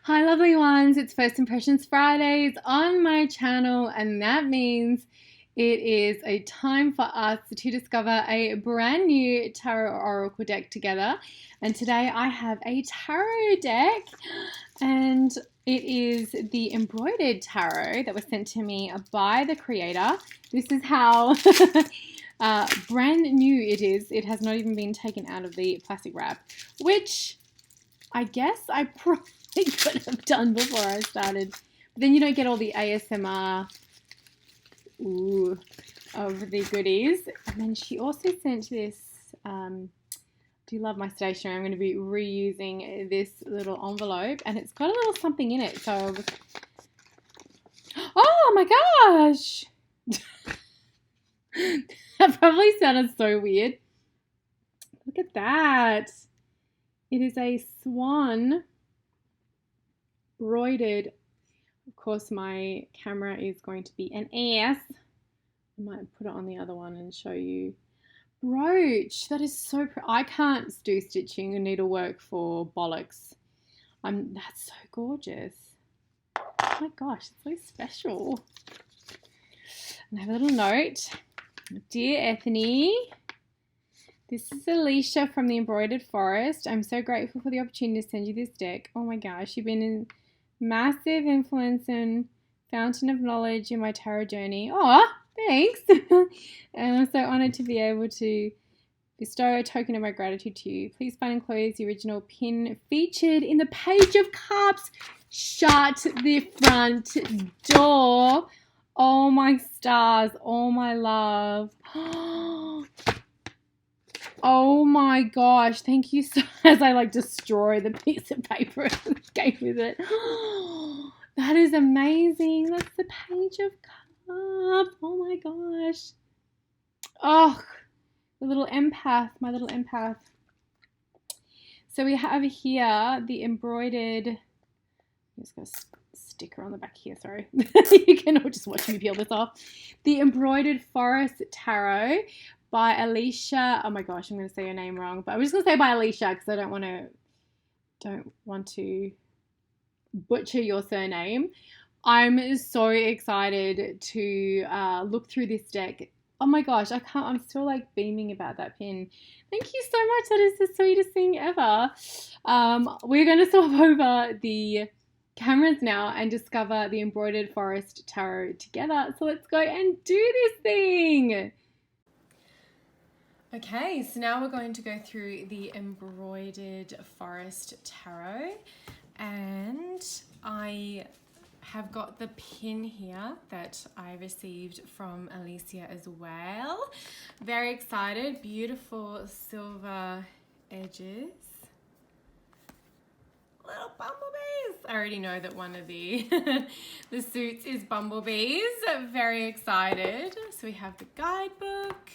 Hi lovely ones, it's First Impressions Fridays on my channel, and that means it is a time for us to discover a brand new tarot oracle deck together. And today I have a tarot deck, and it is the Embroidered tarot that was sent to me by the creator. This is how brand new it is. It has not even been taken out of the plastic wrap, which I guess I probably could have done before I started. But then you don't get all the ASMR of the goodies. And then she also sent this, do you love my stationery? I'm going to be reusing this little envelope, and it's got a little something in it. So, oh my gosh! That probably sounded so weird. Look at that. It is a swan embroidered. Of course, my camera is going to be an ass. I might put it on the other one and show you. Brooch. That is so I can't do stitching and needlework for bollocks. That's so gorgeous. Oh my gosh, it's so special. And I have a little note. Dear Ethony, this is Alicia from the Embroidered Forest. I'm so grateful for the opportunity to send you this deck. Oh my gosh, you've been a massive influence and fountain of knowledge in my tarot journey. Oh, thanks. And I'm so honored to be able to bestow a token of my gratitude to you. Please find and close the original pin featured in the Page of Cups. Shut the front door. Oh my stars, oh my love. Oh my gosh, thank you so much. As I destroy the piece of paper and came with it. That is amazing. That's the Page of Cups. Oh my gosh. Oh, the little empath, my little empath. So we have here the embroidered, I'm just going to sticker on the back here, sorry. You can all just watch me peel this off. The Embroidered Forest Tarot by Alicia. Oh my gosh, I'm going to say your name wrong, but I'm just going to say by Alicia because I don't want to butcher your surname. I'm so excited to look through this deck. Oh my gosh, I'm still beaming about that pin. Thank you so much. That is the sweetest thing ever. We're going to swap over the cameras now and discover the Embroidered Forest Tarot together. So let's go and do this thing. Okay, so now we're going to go through the Embroidered Forest Tarot, and I have got the pin here that I received from Alicia as well. Very excited. Beautiful silver edges. Little bumblebees. I already know that one of the the suits is bumblebees. Very excited. So we have the guidebook.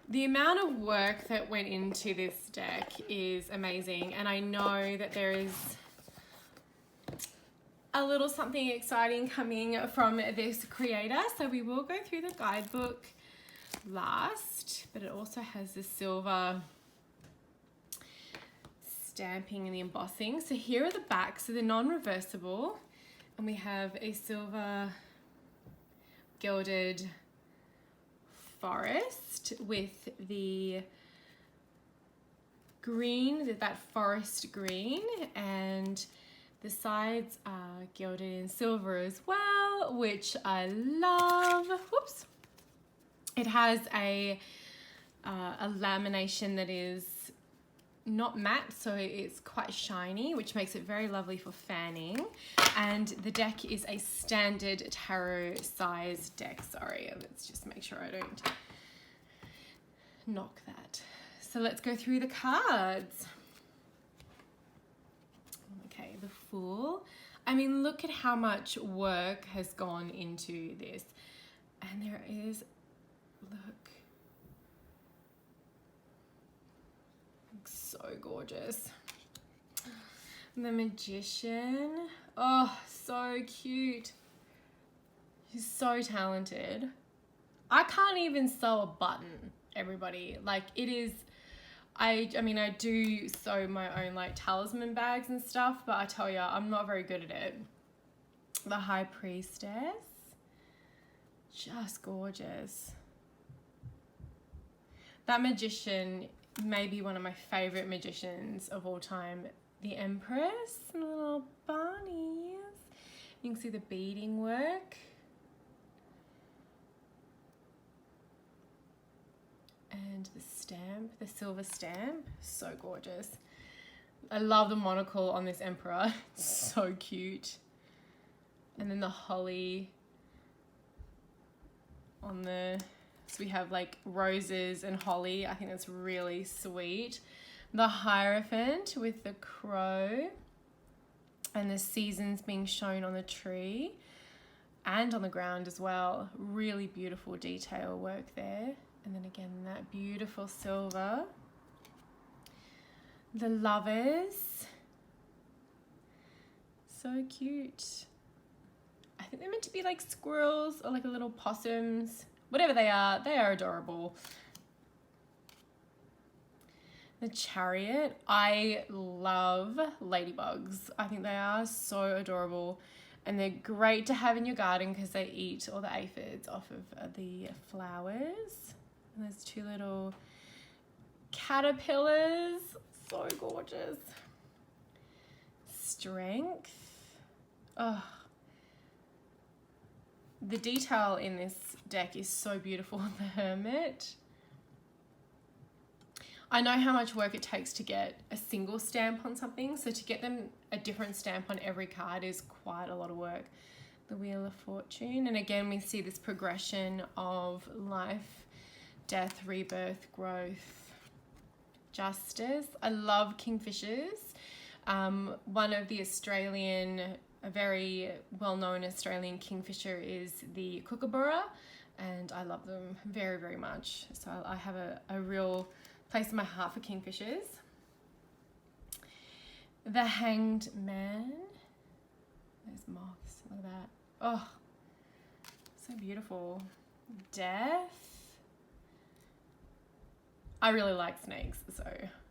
The amount of work that went into this deck is amazing, and I know that there is a little something exciting coming from this creator. So we will go through the guidebook last, but it also has the silver stamping and the embossing. So here are the backs, so they're non-reversible, and we have a silver gilded forest with the green, that forest green, and the sides are gilded in silver as well, which I love. Whoops. It has a lamination that is not matte, so it's quite shiny, which makes it very lovely for fanning. And the deck is a standard tarot size deck. Sorry, let's just make sure I don't knock that. So let's go through the cards. Okay, the Fool. I mean, look at how much work has gone into this. And there is, look. So gorgeous. The Magician. Oh, so cute. He's so talented. I can't even sew a button, everybody. It is I mean, I do sew my own like talisman bags and stuff, but I tell you, I'm not very good at it. The High Priestess, just gorgeous. That magician may be one of my favorite magicians of all time. The Empress, little bunnies. You can see the beading work. And the stamp, the silver stamp, so gorgeous. I love the monocle on this emperor, it's so cute. And then the holly on the, so we have like roses and holly. I think that's really sweet. The Hierophant with the crow and the seasons being shown on the tree and on the ground as well. Really beautiful detail work there. And then again, that beautiful silver. The Lovers. So cute. I think they're meant to be like squirrels or like a little possums. Whatever they are adorable. The Chariot. I love ladybugs. I think they are so adorable. And they're great to have in your garden because they eat all the aphids off of the flowers. And there's two little caterpillars. So gorgeous. Strength. Oh. The detail in this deck is so beautiful. The Hermit. I know how much work it takes to get a single stamp on something. So to get them a different stamp on every card is quite a lot of work. The Wheel of Fortune. And again, we see this progression of life, death, rebirth, growth, justice. I love kingfishers. One of the a very well-known Australian kingfisher is the Kookaburra, and I love them very, very much. So I have a real place in my heart for kingfishers. The Hanged Man. There's moths, look at that. Oh, so beautiful. Death. I really like snakes, so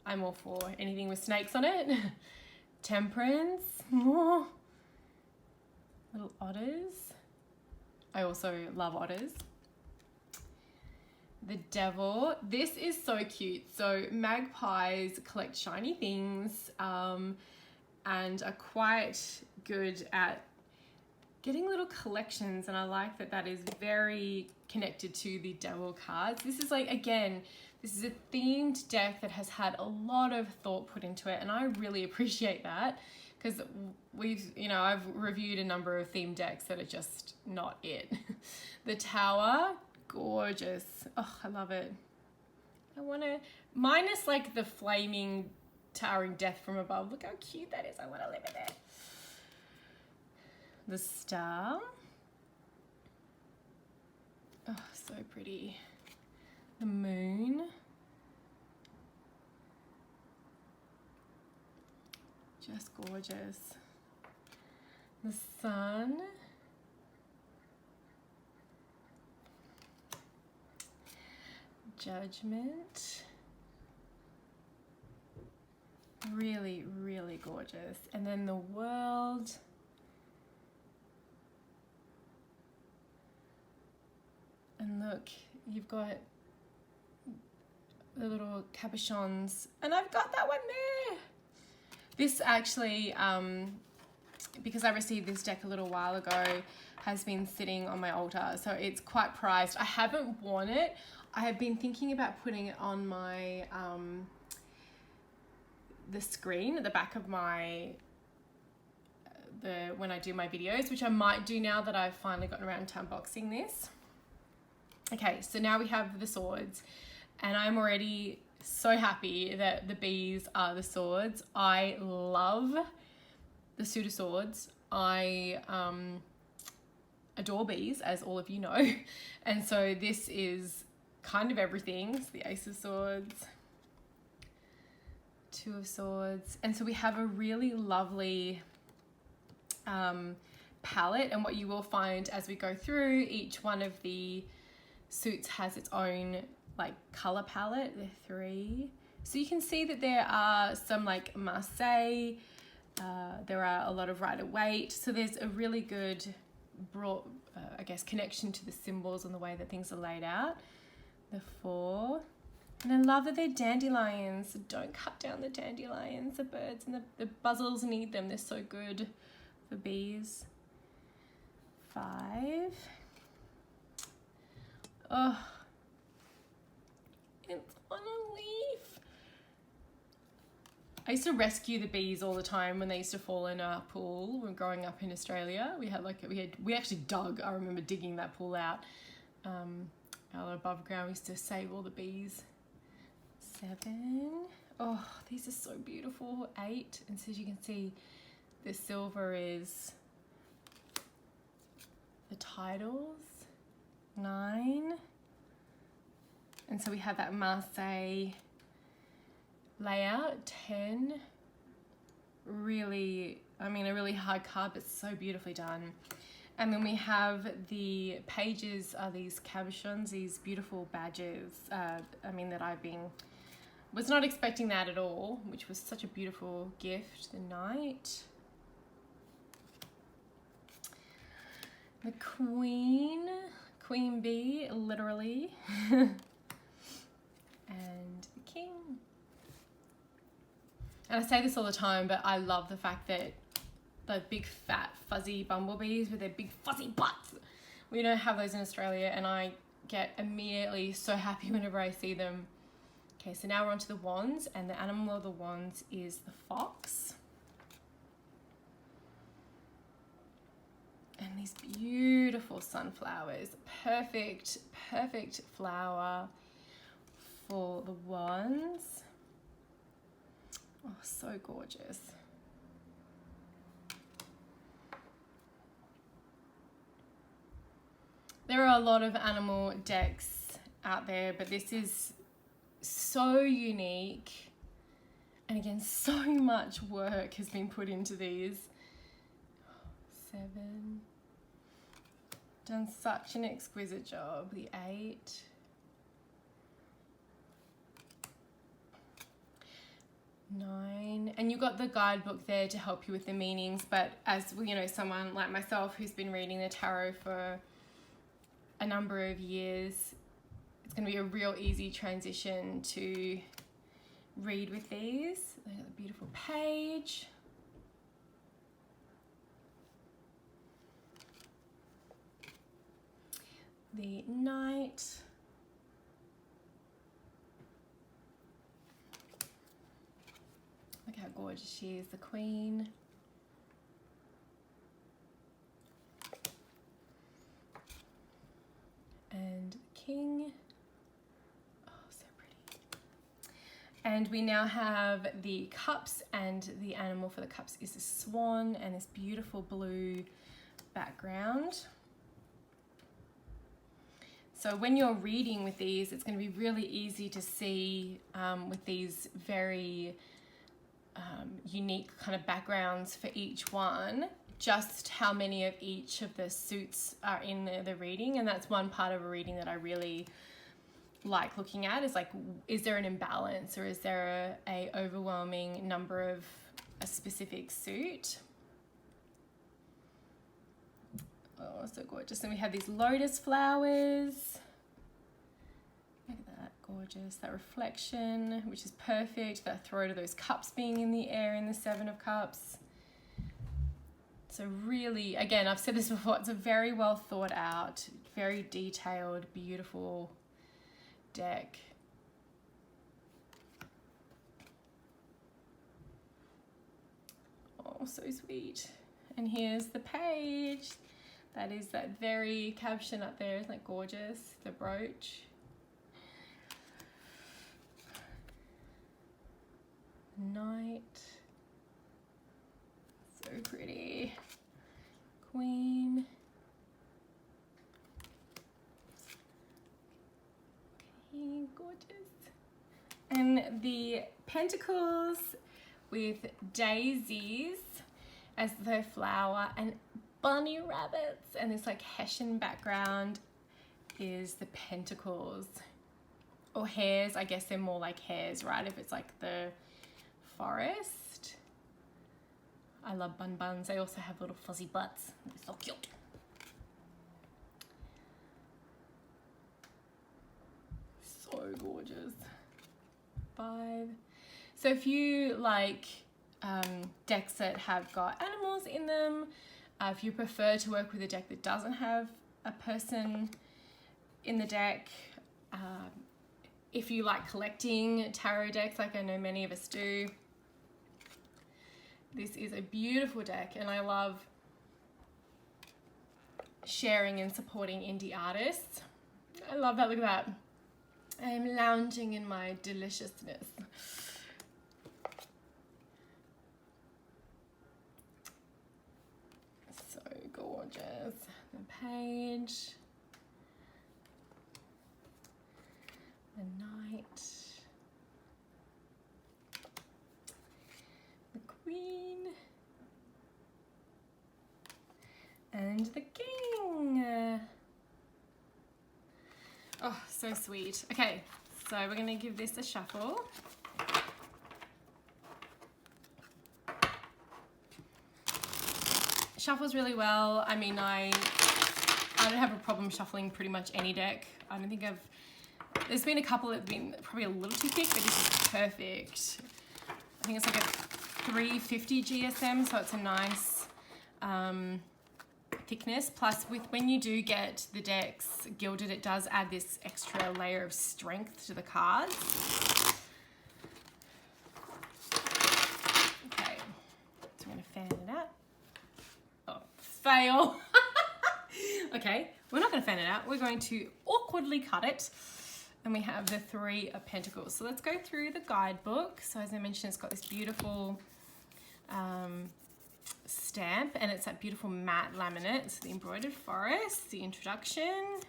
I'm all for anything with snakes on it. Temperance. Oh. Little otters. I also love otters. The Devil. This is so cute. So magpies collect shiny things and are quite good at getting little collections, and I like that that is very connected to the Devil cards. This is like, again, this is a themed deck that has had a lot of thought put into it, and I really appreciate that because I've reviewed a number of themed decks that are just not it. The Tower, gorgeous. Oh, I love it. I want to, minus like the flaming towering death from above. Look how cute that is. I want to live in it. The Star. Oh, so pretty. The Moon. Just gorgeous. The Sun. Judgment. Really, really gorgeous. And then the World. And look, you've got the little cabochons, and I've got that one there. This actually, because I received this deck a little while ago, has been sitting on my altar, so it's quite prized. I haven't worn it. I have been thinking about putting it on my, the screen at the back of my, when I do my videos, which I might do now that I've finally gotten around to unboxing this. Okay, so now we have the swords, and I'm already so happy that the bees are the swords. I love the suit of swords. I adore bees, as all of you know, and so this is kind of everything. It's the Ace of Swords, Two of Swords, and so we have a really lovely palette, and what you will find as we go through, each one of the suits has its own like color palette. There are 3, So you can see that there are some like Marseille, there are a lot of Rider-Waite, so there's a really good broad, I guess, connection to the symbols and the way that things are laid out. The 4. And I love that they're dandelions. Don't cut down the dandelions. The birds and the buzzels need them. They're so good for bees. 5. Oh, it's on a leaf. I used to rescue the bees all the time when they used to fall in our pool when growing up in Australia. We actually dug. I remember digging that pool out above ground. We used to save all the bees. 7. Oh, these are so beautiful. 8. And so as you can see, the silver is the titles. 9. And so we have that Marseille layout. 10. Really, I mean, a really hard card, but so beautifully done. And then we have the pages are these cabochons, these beautiful badges. That was not expecting that at all, which was such a beautiful gift. The Knight. The Queen Bee, literally. And the King. And I say this all the time, but I love the fact that the big fat fuzzy bumblebees with their big fuzzy butts, we don't have those in Australia, and I get immediately so happy whenever I see them. Okay, so now we're on to the wands, and the animal of the wands is the fox. And these beautiful sunflowers, perfect flower for the wands. Oh, so gorgeous. There are a lot of animal decks out there, but this is so unique. And again, so much work has been put into these. 7. Done such an exquisite job. The 8. 9. And you've got the guidebook there to help you with the meanings, but as you know, someone like myself who's been reading the tarot for a number of years, it's going to be a real easy transition to read with these. Look at the beautiful page. The Knight. Look how gorgeous she is, the Queen. And the King. Oh, so pretty. And we now have the cups, and the animal for the cups is a swan, and this beautiful blue background. So when you're reading with these, it's going to be really easy to see with these very unique kind of backgrounds for each one, just how many of each of the suits are in the reading. And that's one part of a reading that I really like looking at, is like, is there an imbalance, or is there a overwhelming number of a specific suit? Oh, so gorgeous. And we have these lotus flowers. Look at that, gorgeous. That reflection, which is perfect. That throat of those cups being in the air in the 7 of Cups. So really, again, I've said this before, it's a very well thought out, very detailed, beautiful deck. Oh, so sweet. And here's the page. That is that very caption up there. Isn't that gorgeous? The brooch. Knight. So pretty. Queen. Okay, gorgeous. And the pentacles with daisies as the flower, and bunny rabbits, and this like Hessian background is the pentacles. or hares. I guess they're more like hares, right? If it's like the forest. I love bun buns. They also have little fuzzy butts. They're so cute. So gorgeous. 5. So if you like decks that have got animals in them, if you prefer to work with a deck that doesn't have a person in the deck, if you like collecting tarot decks like I know many of us do, this is a beautiful deck, and I love sharing and supporting indie artists. I love that. Look at that. I am lounging in my deliciousness. So gorgeous. The page. The knight. The queen. And the king. Oh, so sweet. Okay, so we're going to give this a shuffle. Shuffles really well. I mean, I don't have a problem shuffling pretty much any deck. I don't think there's been a couple that have been probably a little too thick, but this is perfect. I think it's like a 350 GSM, so it's a nice thickness. Plus, when you do get the decks gilded, it does add this extra layer of strength to the cards. Okay, so I'm going to fan it out. Oh, fail. Okay, we're not going to fan it out. We're going to awkwardly cut it. And we have the 3 of Pentacles. So let's go through the guidebook. So as I mentioned, it's got this beautiful stamp, and it's that beautiful matte laminate. It's the embroidered forest, the introduction,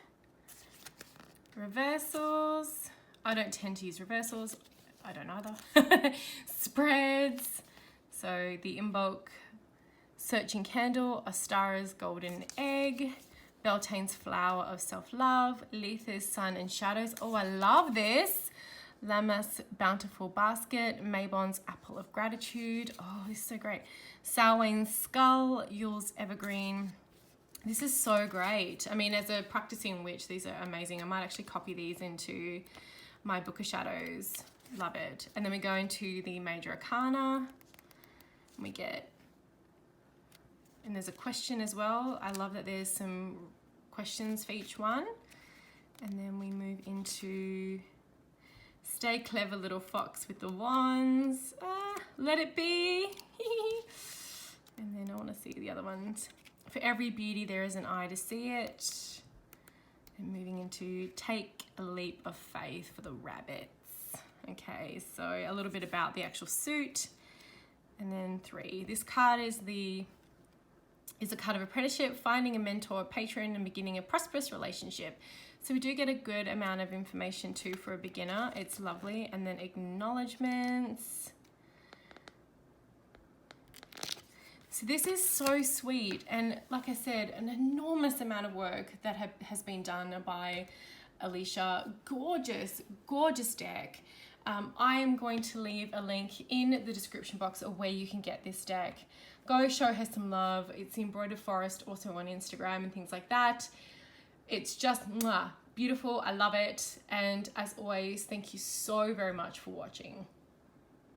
reversals. I don't tend to use reversals. I don't either. Spreads. So the Imbolc Searching Candle, Ostara's Golden Egg, Beltane's Flower of Self-Love, Letha's Sun and Shadows. Oh, I love this. Lammas Bountiful Basket, Mabon's Apple of Gratitude. Oh, this is so great. Samhain's Skull, Yule's Evergreen. This is so great. I mean, as a practicing witch, these are amazing. I might actually copy these into my Book of Shadows. Love it. And then we go into the Major Arcana. We get, and there's a question as well. I love that there's some questions for each one. And then we move into Stay Clever Little Fox with the Wands. Let it be. And then I want to see the other ones. For every beauty there is an eye to see it. And moving into Take a Leap of Faith for the rabbits. Okay, so a little bit about the actual suit. And then 3. This card is a card of apprenticeship, finding a mentor, patron, and beginning a prosperous relationship. So we do get a good amount of information too for a beginner. It's lovely. And then acknowledgments. So this is so sweet. And like I said, an enormous amount of work that has been done by Alicia. Gorgeous, gorgeous deck. I am going to leave a link in the description box of where you can get this deck. Go show her some love. It's the Embroidered Forest, also on Instagram and things like that. It's just beautiful. I love it. And as always, thank you so very much for watching.